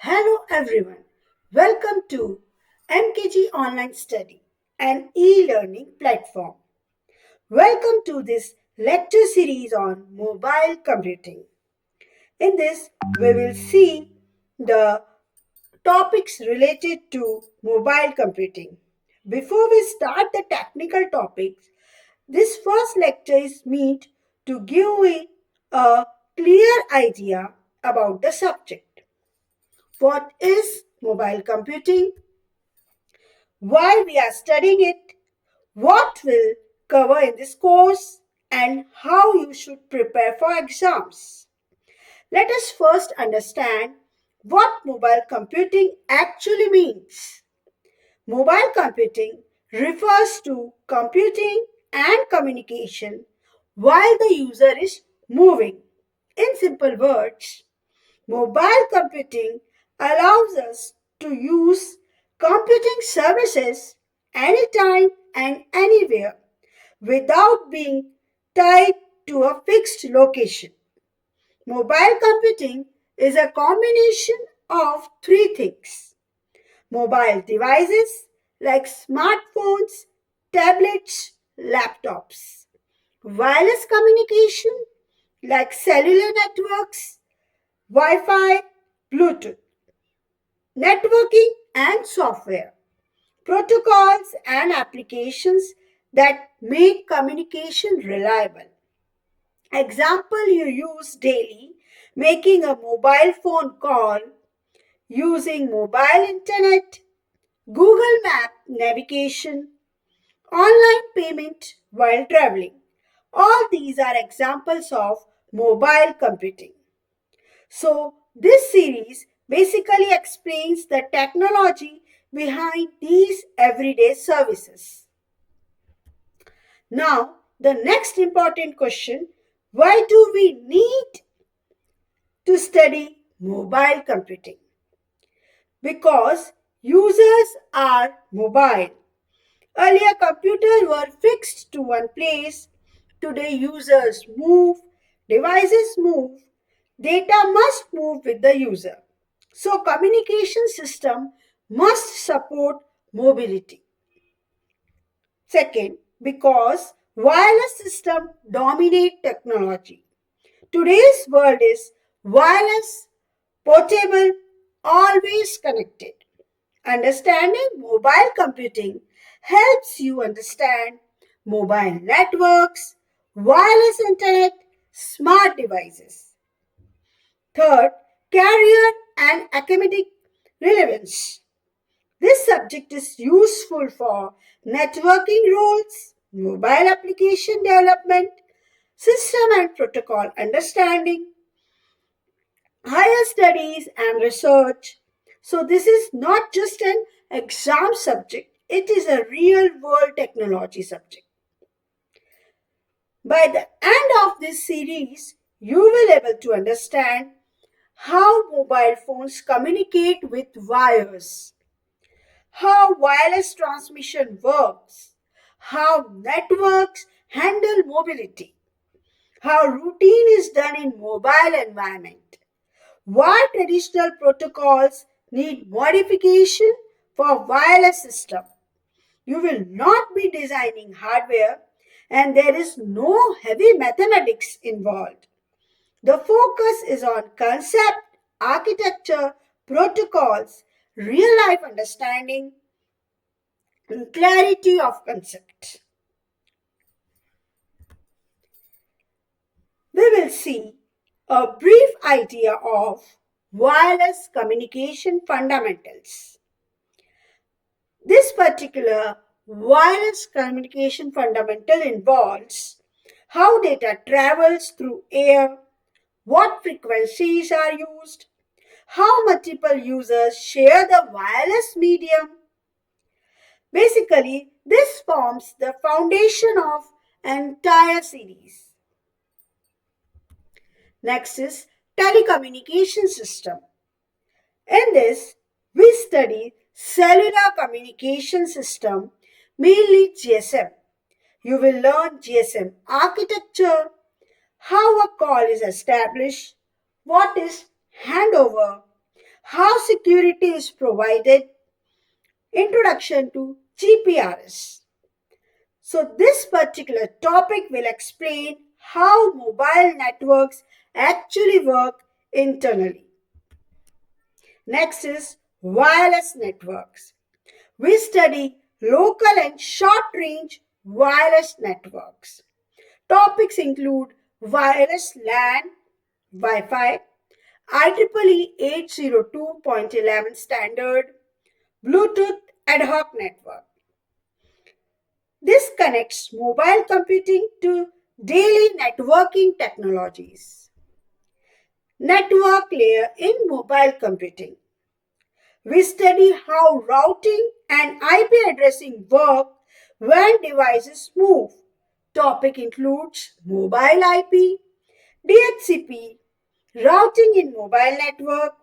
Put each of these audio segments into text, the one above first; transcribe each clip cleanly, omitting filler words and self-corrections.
Hello everyone. Welcome to MKG Online Study, an e-learning platform. Welcome to this lecture series on mobile computing. In this, we will see the topics related to mobile computing. Before we start the technical topics, this first lecture is meant to give you a clear idea about the subject. What is mobile computing? Why we are studying it? What will cover in this course? And how you should prepare for exams. Let us first understand what mobile computing actually means. Mobile computing refers to computing and communication while the user is moving. In simple words, mobile computing allows us to use computing services anytime and anywhere without being tied to a fixed location. Mobile computing is a combination of three things: mobile devices like smartphones, tablets, laptops; wireless communication like cellular networks, Wi-Fi, Bluetooth; networking and software; protocols and applications that make communication reliable. Example you use daily: making a mobile phone call, using mobile internet, Google Map navigation, online payment while traveling. All these are examples of mobile computing. So, this series basically explains the technology behind these everyday services. Now, the next important question: why do we need to study mobile computing? Because users are mobile. Earlier, computers were fixed to one place. Today, users move, devices move, data must move with the user. So, communication system must support mobility. Second, because wireless system dominate technology. Today's world is wireless, portable, always connected. Understanding mobile computing helps you understand mobile networks, wireless internet, smart devices. Third, career and academic relevance. This subject is useful for networking roles, mobile application development, system and protocol understanding, higher studies and research. So, this is not just an exam subject, it is a real world technology subject. By the end of this series, you will be able to understand how mobile phones communicate with wires, how wireless transmission works, how networks handle mobility, how routine is done in mobile environment, why traditional protocols need modification for wireless system. You will not be designing hardware and there is no heavy mathematics involved. The focus is on concept, architecture, protocols, real life understanding, and clarity of concept. We will see a brief idea of wireless communication fundamentals. This particular wireless communication fundamental involves how data travels through air, what frequencies are used, how multiple users share the wireless medium. Basically, this forms the foundation of entire series. Next is telecommunication system. In this, we study cellular communication system, mainly GSM. You will learn GSM architecture, how a call is established, what is handover, how security is provided, introduction to GPRS. So this particular topic will explain how mobile networks actually work internally. Next is wireless networks. We study local and short-range wireless networks. Topics include wireless LAN, Wi-Fi, IEEE 802.11 standard, Bluetooth Adhoc network. This connects mobile computing to daily networking technologies. Network layer in mobile computing. We study how routing and IP addressing work when devices move. Topic includes mobile IP, DHCP, routing in mobile network,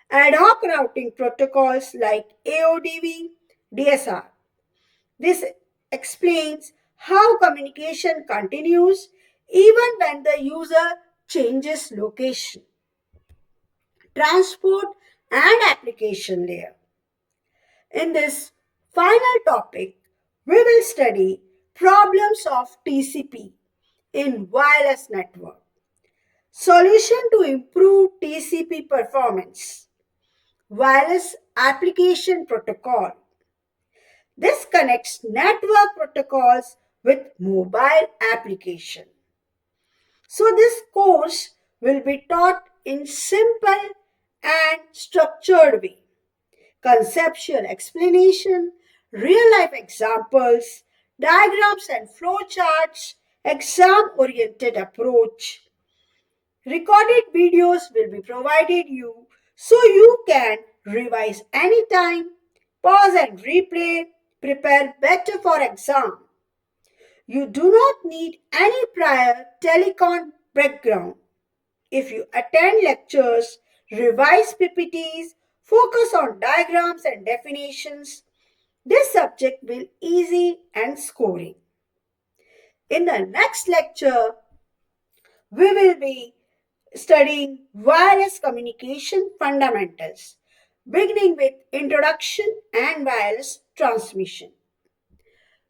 ad hoc routing protocols like AODV, DSR. This explains how communication continues even when the user changes location. Transport and application layer. In this final topic, we will study problems of TCP in wireless network. Solution to improve TCP performance. Wireless application protocol. This connects network protocols with mobile application. So this course will be taught in simple and structured way. Conceptual explanation, real-life examples, diagrams and flowcharts, exam-oriented approach. Recorded videos will be provided you so you can revise anytime, pause and replay, prepare better for exam. You do not need any prior telecom background. If you attend lectures, revise PPTs, focus on diagrams and definitions, this subject will easy and scoring. In the next lecture, we will be studying wireless communication fundamentals, beginning with introduction and wireless transmission.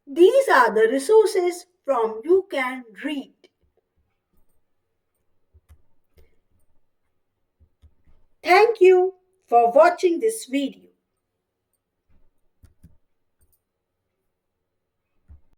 These are the resources from you can read. Thank you for watching this video.